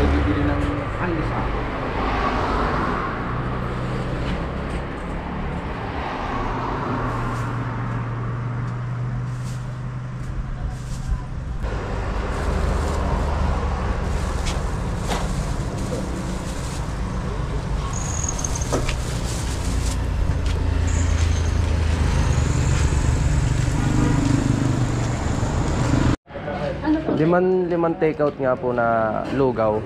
tayo bibili ng alisa. Limang takeout nga po na lugaw.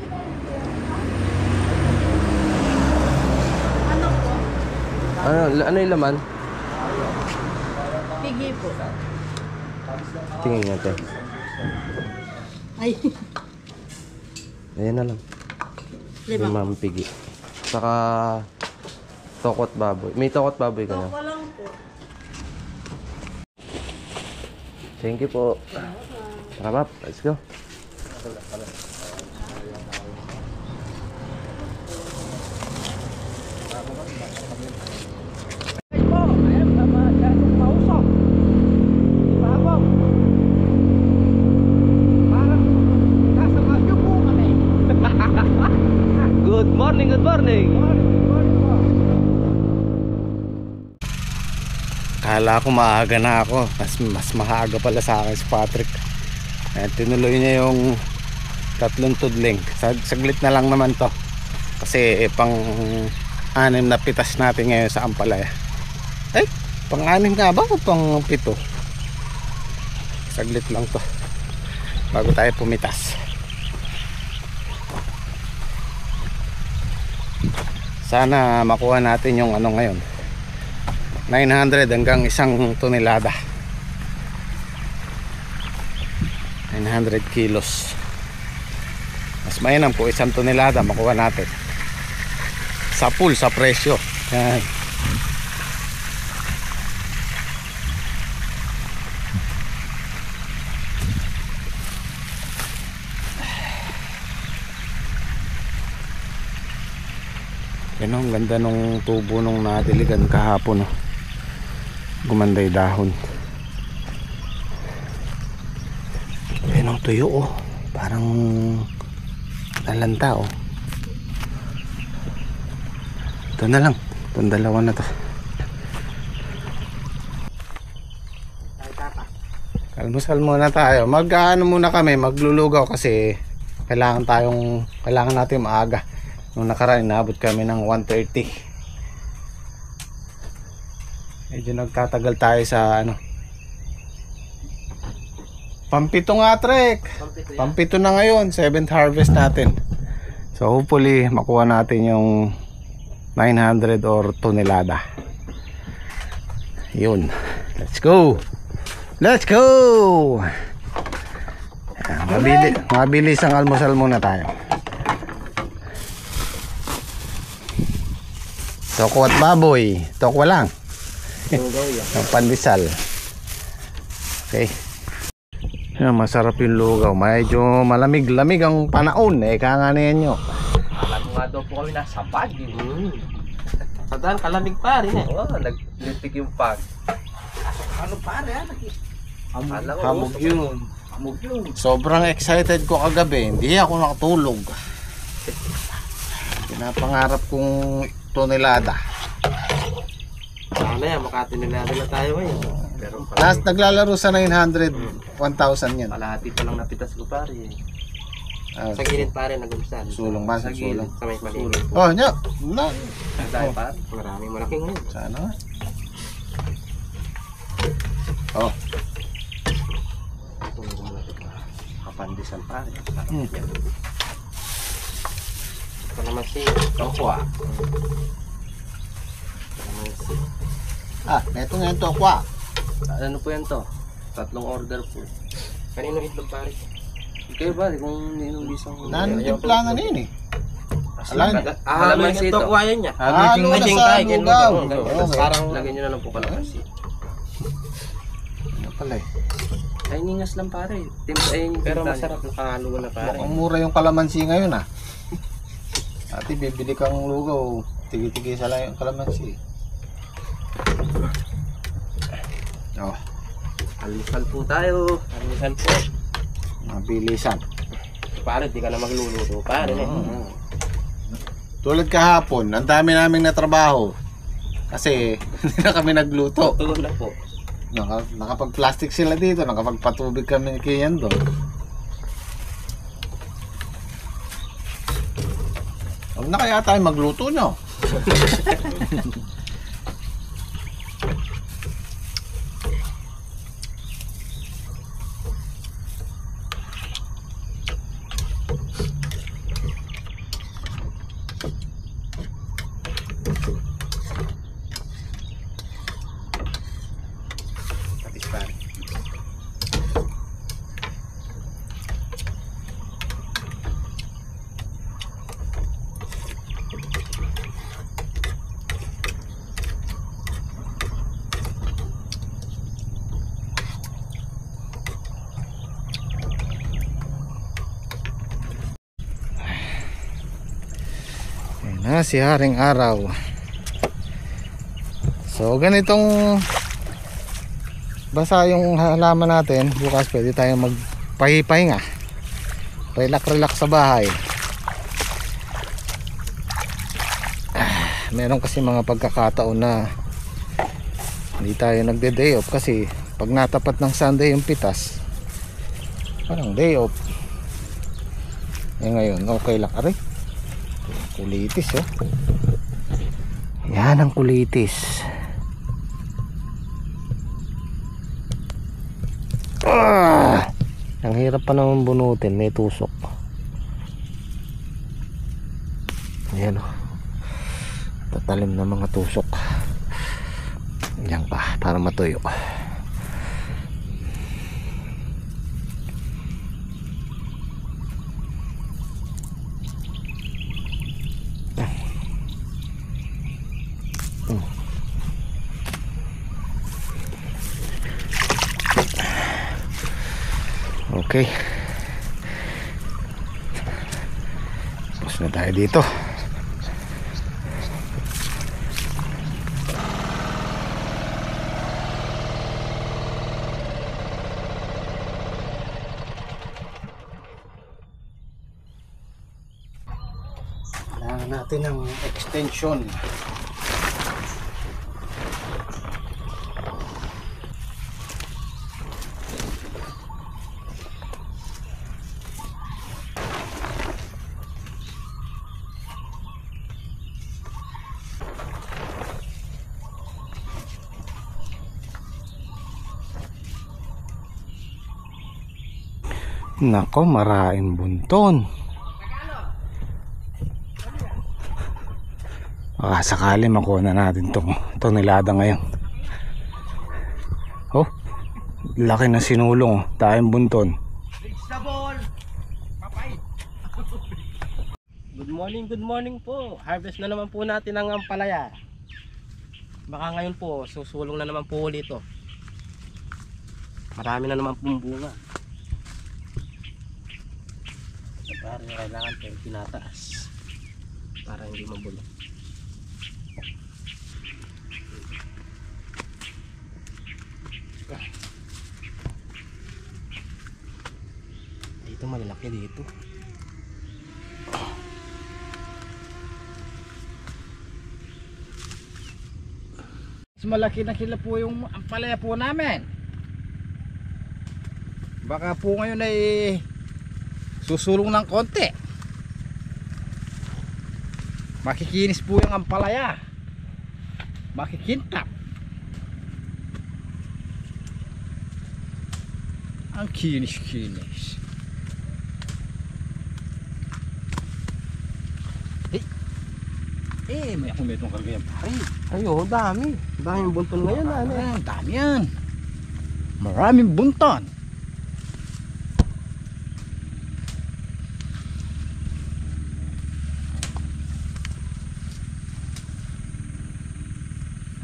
Ano po? Ano yung laman? Pigi po. Tingin nga te. Ay, Ayan na lang. lima. Limang pigi. Saka tokot baboy. May tokot baboy ka na. Toko lang po. Thank you po. Tara Pap, let's go. Good morning, good morning. Kala ko maaga na ako. Mas maaga pala sa akin si Patrick. Tinuloy niya yung 3 tudling. Saglit na lang naman to. Kasi pang 6 na pitas natin ngayon sa Ampalaya. Ay, pang 6 nga ba o pang 7? Saglit lang to bago tayo pumitas. Sana makuha natin yung ano ngayon, 900 hanggang 1 tonelada, 900 kilos. Mas mainam po 1 tonelada makuha natin sa full sa presyo. Yan. Yan o, ang ganda nung tubo nung nadiligan kahapon o. Gumanday dahon. Yan ang tuyo o. Parang lalanta o. Ito na lang. Itong dalawa na to. Almusal muna tayo. Mag-ano muna kami, maglulugaw kasi kailangan natin maaga. Nung nakaraan inaabot kami ng 1:30. Medyo nagtatagal tayo sa ano. Pampito nga trek. Pampito na ngayon, 7th harvest natin. So hopefully makuha natin yung 900 or tonelada. Yun. Let's go. Let's go. Mabilis ang almusal muna tayo. Toko at baboy. Toko lang. Ang pandesal. Okay. Yan, masarap yung lugaw. Medyo malamig-lamig ang panahon. Kanganihan nyo. Alam mo nga daw po kami nasa Baguio. Sa daan, kalamig pa rin eh. Oo, naglitik yung pag. Ano pa rin? Hamog yun. Hamog yun. Sobrang excited ko kagabi. Hindi ako nakatulog. Pinapangarap kong tonelada. Sana yan, makatinilada na tayo ngayon. Pero Last naglalaro sa 900, 1,000 yan. palahati pa lang napitas ko pare eh. Sa Ah, gilid pare nag-umpisan. sulong ba? Sa gilid. Sulong. Sa may maliit. Oh, nyo. No. Dahil pare, maraming malaking ngayon. Sana. Oh. Kapandesal pare. Hmm. Ito naman si Tokwa. Eto nga yung tokwa. Ano po yan to? 3 order po. Kanino itlog pare? Ikaw ba? Kung ninong bisang... Nanitimpla na yun eh. Alam. Kalamansi ito. Tokwa yan niya. Halo na sa lugaw. Parang lagyan nyo na lang po kalamansi. Ano pala eh. Ay, ningas lang pare. Pero masarap nakahalo na pare. Mukhang mura yung kalamansi ngayon ah. Ate, bibili kang lugaw. Tigi-tigi sa lang yung kalamansi. Almusal po tayo. Almusal po. Mabilisan. Pare, di ka na magluluto. Pare, Tulad kahapon, ang dami naming natrabaho. Kasi hindi na kami nagluto. Tugon na po. Nakapag-plastic sila dito, nakapagpatubig kami kay Yando. Huwag na kaya tayo magluto nyo. Patis pare. Ayan na si Haring Araw. So ganitong basa yung halaman natin, bukas pwede tayo magpahipahinga, relax sa bahay. Meron kasi mga pagkakataon na hindi tayo nagde-day off kasi pag natapat ng Sunday yung pitas, parang day off. Ngayon okay lang. Aray, kulitis oh. Yan ang kulitis. Ang hirap pa naman bunutin, may tusok. Ayan o, tatalim na mga tusok. Diyan pa, para matuyo. Okay, tapos na tayo dito. Kailangan natin ng extension. Nako, maraming bunton. Baka sakali makuha na natin tong tonelada ngayon. Oh, laki na sinulong. Tayong bunton. Good morning po. Harvest na naman po natin ang ampalaya. Baka ngayon po, susulong na naman po ulit ito. Marami na naman pong bunga. Para kailangan po tinataas para hindi mabulok. Dito malalaki dito. Mas malaki na sila po yung ampalaya po namin. Baka po ngayon ay susulong ng konti. Makikinis po yung ampalaya. Makikintap. Ang kinis-kinis. May akong metong karga yan. Ayo, dami. Daming bunton ngayon. Dami yan. Maraming bunton.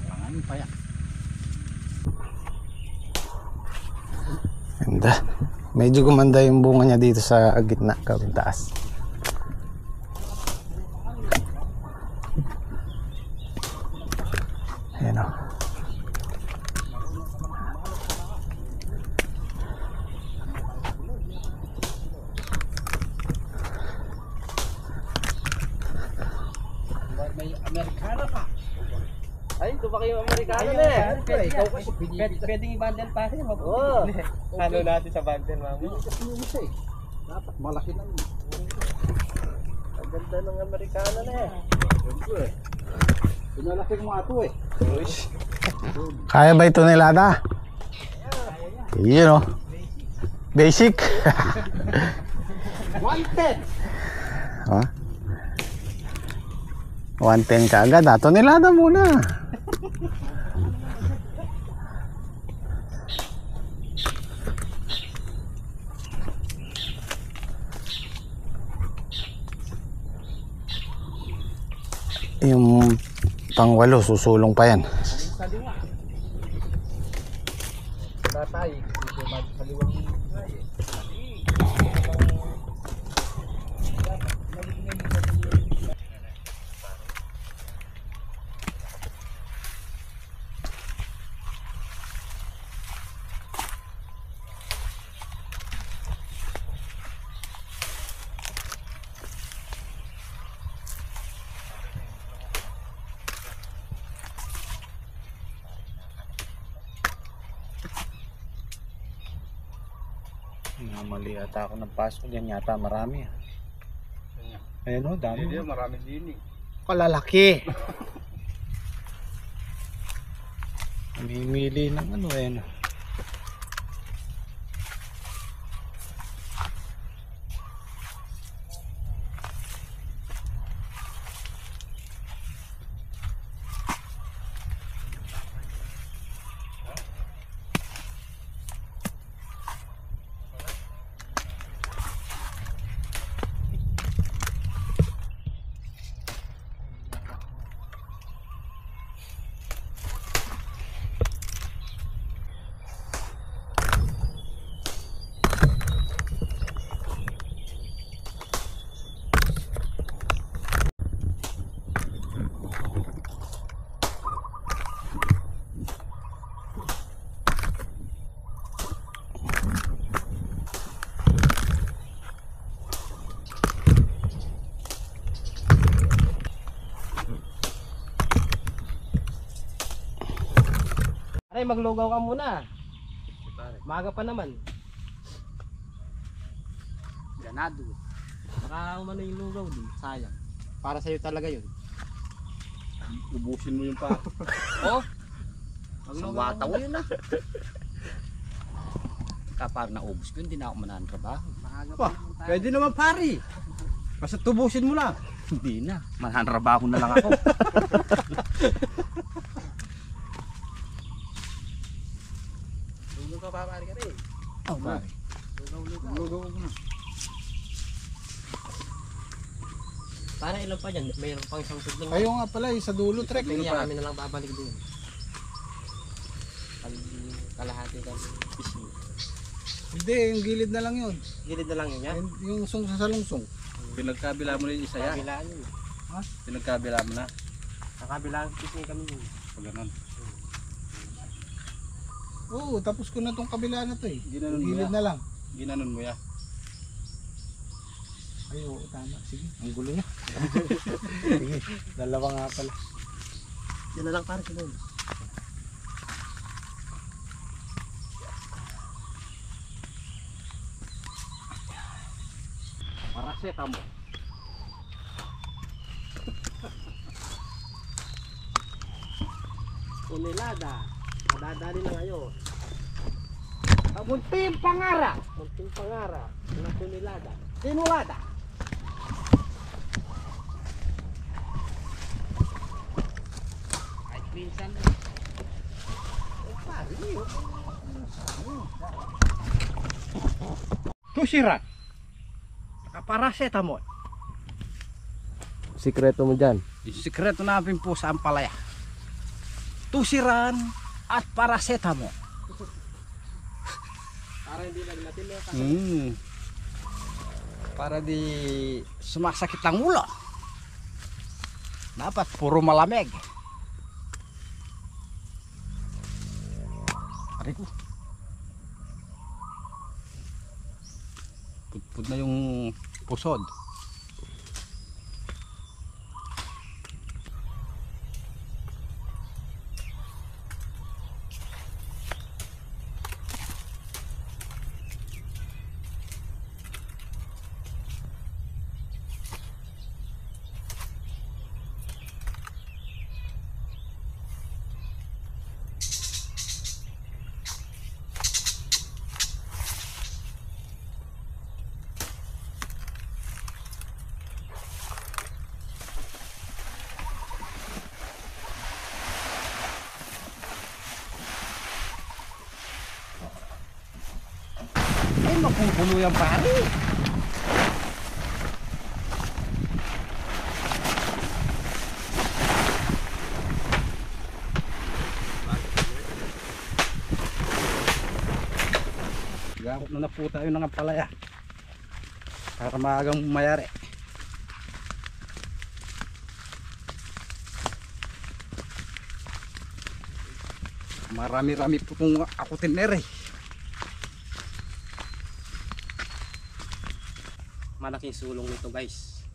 Maraming payak. Ganda. Medyo gumanda yung bunga niya dito sa gitna, gawing taas. Ayan o. kayong Amerikano na eh. Pwedeng i-bundle pa rin. Oo. Ano natin sa bundle, mami? Dapat malaki na yun. Ang ganda ng Amerikano na eh. Pinalaki ko mga ito eh. Kaya ba ito nilada? Yun o. Basic. 110. Ha? 110 ka agad. Ito nilada muna. Yung pangwalo, susulong pa yan. Tatay. Dito magkaliwang tayo. Mali ata ako ng paso. Yan yata marami. Ayun o, dami. Hindi, marami din eh. Kalalaki. Namimili ng ano eh. Aray, maglugaw ka muna. Maga pa naman. Ganado. Baka umano yung lugaw din. Sayang. Para sa'yo talaga yun. Ubusin mo yung pa. Oh? Sa wataw yun ah. Kapag naubos ko, hindi na ako mananrabaho. Pa, pwede naman pari. Basta tubusin mo lang. Hindi na. Mananrabaho na lang ako. Lugaw ka pa, pare ka rin. Oh, pare. Lugaw mo na. Para ilan pa dyan? Mayroon pang isang tudling. Kayo nga pala, sa dulo trek. Kaya kami na lang babalik din. Kalahati kami. Fishing. Hindi, yung gilid na lang yun. Gilid na lang yun yan. Yung sung sa salungsong. Pinagkabila mo na yung isa yan. Kabilaan yun. Pinagkabila mo na. Kakabilaan fishing kami yun. Pag ganun. Oo, tapos ko na tong kabila na to eh. Ginanon mo Gilid yan. na lang. Ginanon mo yan. Ay, oo, tama. Sige, ang gulo niya. Sige, dalawa nga pala. Yan na lang para sa doon. Paracetamol. Unilada. Madadali na ngayon. Munting pangarap. Munting pangarap. Ng Unilada. Sinulada. Kahit minsan. Tusiran. Paracetamol. Sikreto mo dyan. Yung sikreto namin po sa ampalaya. Tusiran at paracetamol. Para hindi naglatin na Para di sumasakit ang ulo. Dapat puro malamig. Aray ko. Putput na yung pusod. Eh, mapupuno yan pare. Gakot na po tayo ng palaya para maagang mayari. Marami-rami po itong akutin eh. Malaking sulong nito guys.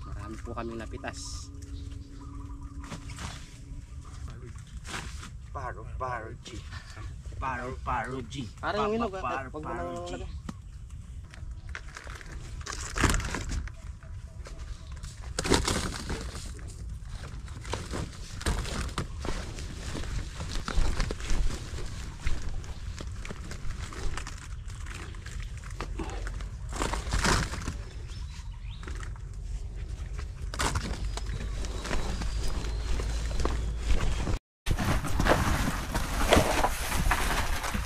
Marami po kaming napitas. Paro G. Paro G. Parang yung inog. Pag mo nang lagay.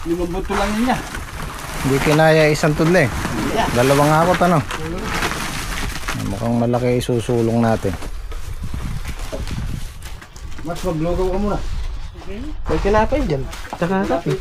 Lumambuto lang niya. Hindi kinaya isang tudling. Dalawang akot ano. Mukhang malaki isusulong natin. Mas maglogaw ka muna. May kinapay dyan. Tsaka kape.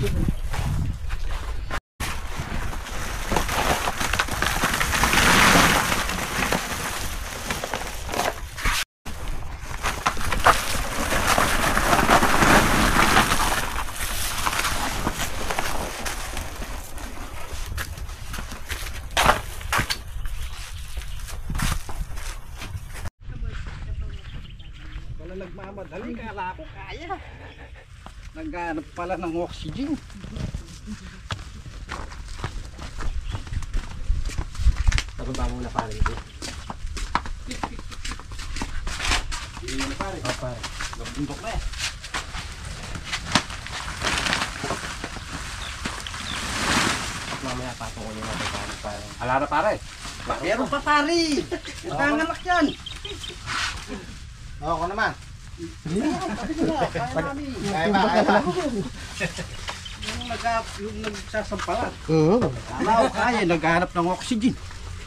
Wala nagmamadali, kala ako kaya. Naghanap pala ng oxygen. Pagkaba muna pare ito. Hindi na pare. Oh pare. Gabundok na eh. At mamaya patukunin natin pare. Ala na pare. Meron pa pare. Nanganganak yan. Ako naman. Kaya namin. Kaya ba? Yung nagsasampalan. Oo. Kala ko kaya, naghanap ng oxygen.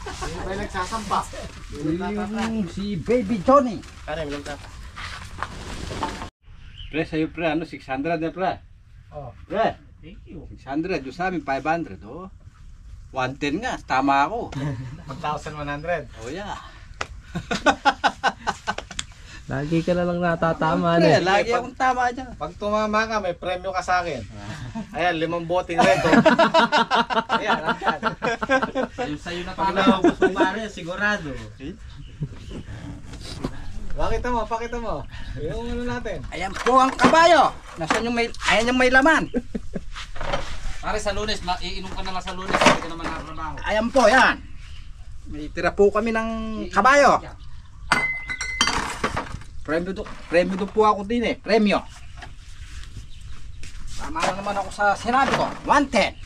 Sino ba yung nagsasampa? Yung si Baby Johnny. Pare, milang tapa. Pre, sa'yo pre, 600 na pre. Oh. Pre, Thank you. 600, yung sa amin 500, oh. 110 nga, tama ako. 1,100. Oh yeah. Lagi ka na lang natatama Pre, na. lagi akong tama dyan. Pag tumama ka, may premyo ka sa akin. Ayan, 5 boting red. Ayan, Yung sa'yo na pag naubos mo pare, sigurado. pakita mo. Yung ano natin. Ayan po ang kabayo. Nasaan yung may, ayan yung may laman. Pare sa Lunes, iinom ka na lang sa Lunes, hindi ka naman nakatrabaho. Ayan po, yan. May tira po kami ng kabayo. Premyo do po ako din eh. Premyo. Tama na naman ako sa sinabi ko. 110.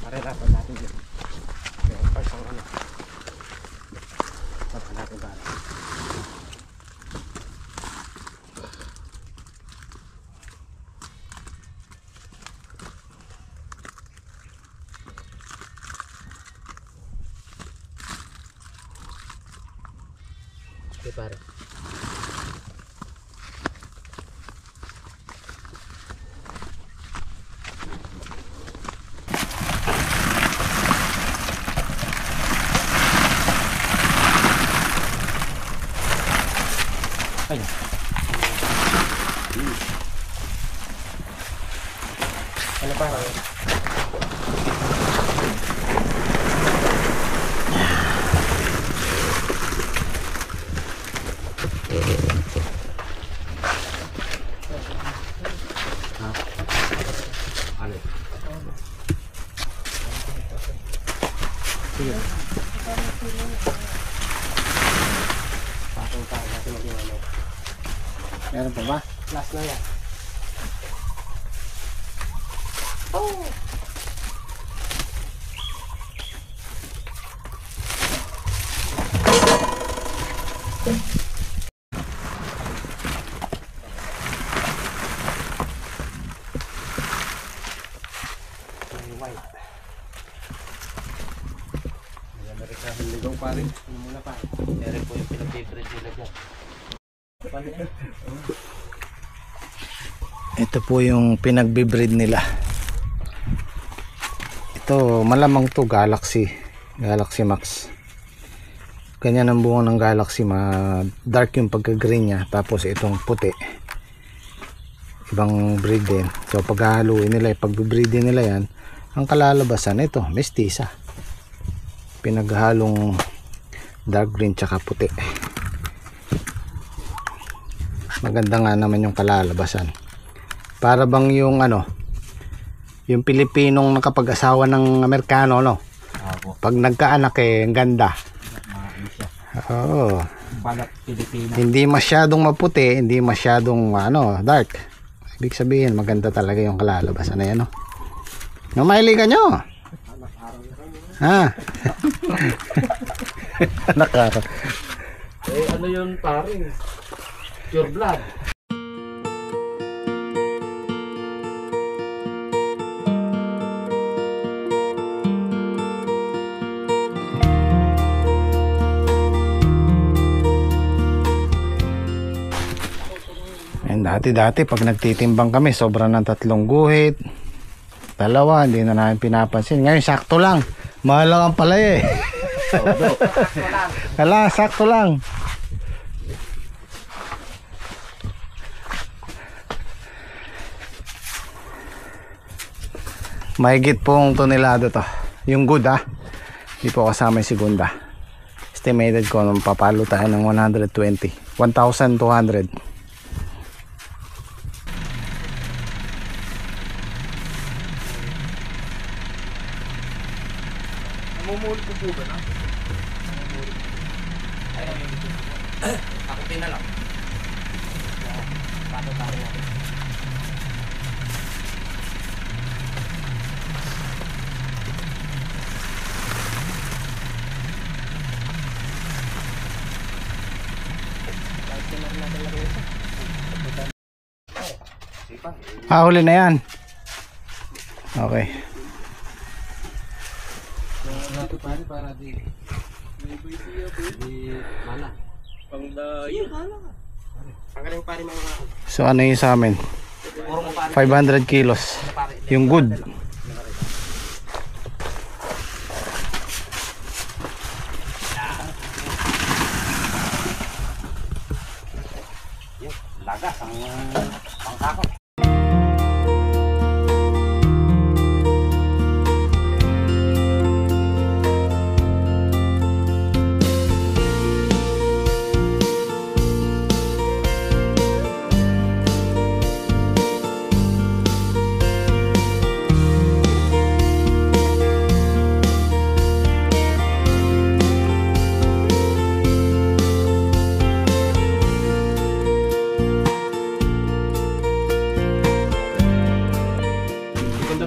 Pare, dapat natin dyan. Yung parts ang ano. Dapat natin pare. Okay pare. Ay. Ano pa? Meron pa ba? Last na yan. Ligaw pa rin. Ano muna pa? Ere po yung pinag-favorite nila dyan. Ito po yung pinagbe-breed nila. Ito malamang to Galaxy Max. Ganyan ang bunga ng Galaxy, dark yung pagka-green niya, tapos itong puti ibang breed din. So paghahaluin nila, pagbe-breedin nila yan, ang kalalabasan ito mestiza, pinaghalong dark green tsaka puti. Maganda nga naman yung kalalabasan, para bang yung yung Pilipinong nakapag-asawa ng Amerikano, no? Pag nagkaanak ang ganda. Oo. Balat Pilipino. Hindi masyadong maputi, hindi masyadong dark. Ibig sabihin maganda talaga yung kalalabasan na yan, no? Numaili ka nyo. Ha? Nakara. Ano yun paring? Pure blood. Dati pag nagtitimbang kami, sobra ng 3 guhit, 2, hindi na namin pinapansin. Ngayon sakto lang, mahal lang ang palay Hala, sakto lang. Mahigit pong tonelado to, yung good hindi po kasama yung segunda. Estimated ko nung papalo tayo ng 1,200. Namumulot ko po ba na? Ako pinalang. Pato-tari natin. Huli na yan. Okay. Nato pare para di. Mana? Pangdayo. Panggaling pare mga. So ano yung sa amin? Puro mo pare. 500 kilos. Yung good. Laga ang pangkako.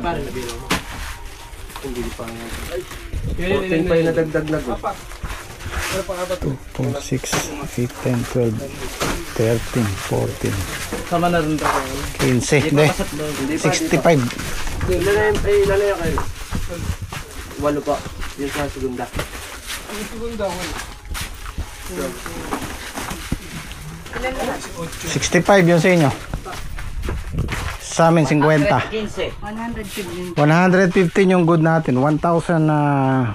Pare na bilang mo. Hindi pa nga. 14 pa yung nadagdag na go. 2, 6, 8, 10, 12, 13, 14, Sama na rin tayo. 15, hindi. 65. Ilalaya kayo. 8 pa. Yung sa segunda. Ang segunda ko. 65 yun sa inyo. Sa amin 50. 115. 115 yung good natin. 1,150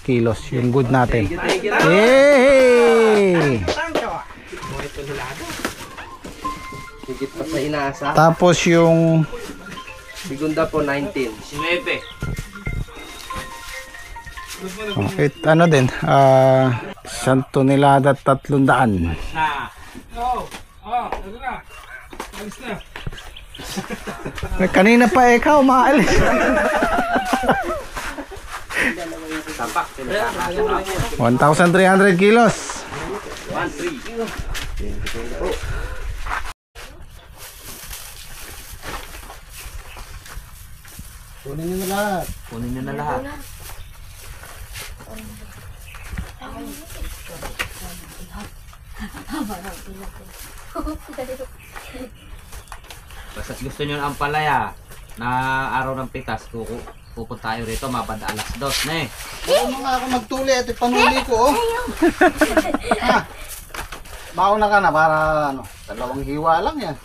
kilos yung good natin. Yay! Sa inaasa. Tapos yung Segunda po 19. ano din, 1 tonelada 300. Kanina pa ikaw maalis. Tapak. 1,300 kilos. 1-3. Kunin nyo na lahat. Kunin nyo na lahat. Basta gusto nyo ng ampalaya na araw ng pitas, pupunta tayo rito, mabanda alas 2 na eh. Bago nga ako magtuli at ipanuli ko, oh. Ha? Mauna ka na para ano, 2 hiwa lang yan.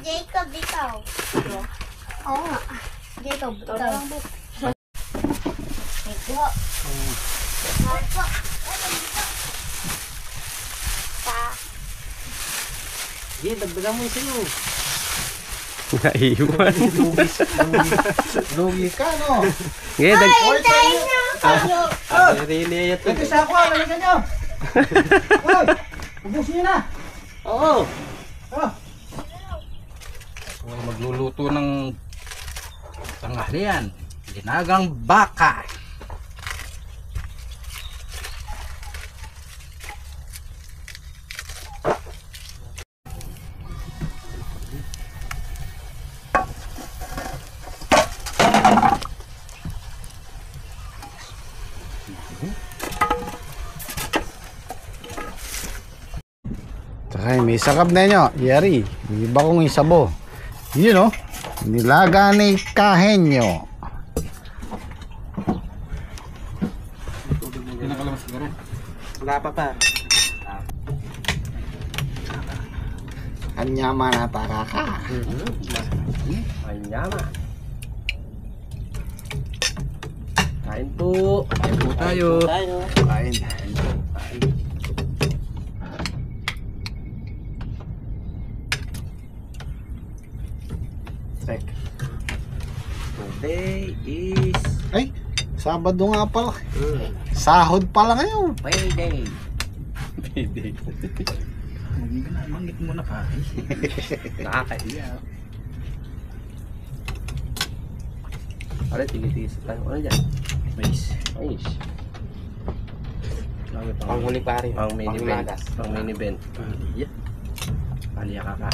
Jacob, ikaw. Oo nga. Jacob, ikaw. Ito. Marco. Sige, dagdagan mo yung sa'yo. Naiwan. Lugi ka, no? Sige, Really, ito. Ito sa ako, lalikan nyo. Hoy, ubusin nyo na. Oo. Magluluto ng tanghalian. Ginagang baka. Ay, may sakap na nyo. Yari, iba kong isabo. Yun, oh. Nilaga ni Kahenyo. Wala pa. Kanya manataka ka. Manyama. Kain po. Kain po tayo. Kain. Today is Ay, Sabado nga pala. Sahod pala ngayon. Payday. Mangit mo na pa. Nakakaiya. Ano, tinitiis tayo. Ano dyan? Mais. Panghuli pare. Pang mini event. Pang mini event. Yeah. Paliya ka ka.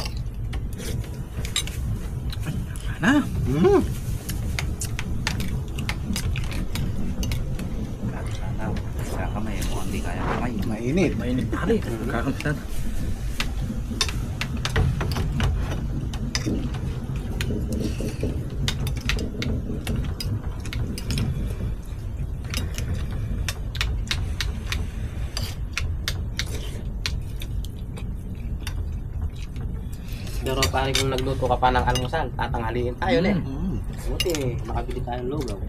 Na. Kaya kamay mo, hindi kaya kamay. Mainit. Mainit pare. Kakampitan. Pero pare kung nagluto ka pa ng almusal, tatanghaliin tayo ulit. Buti, makabili tayong lugaw.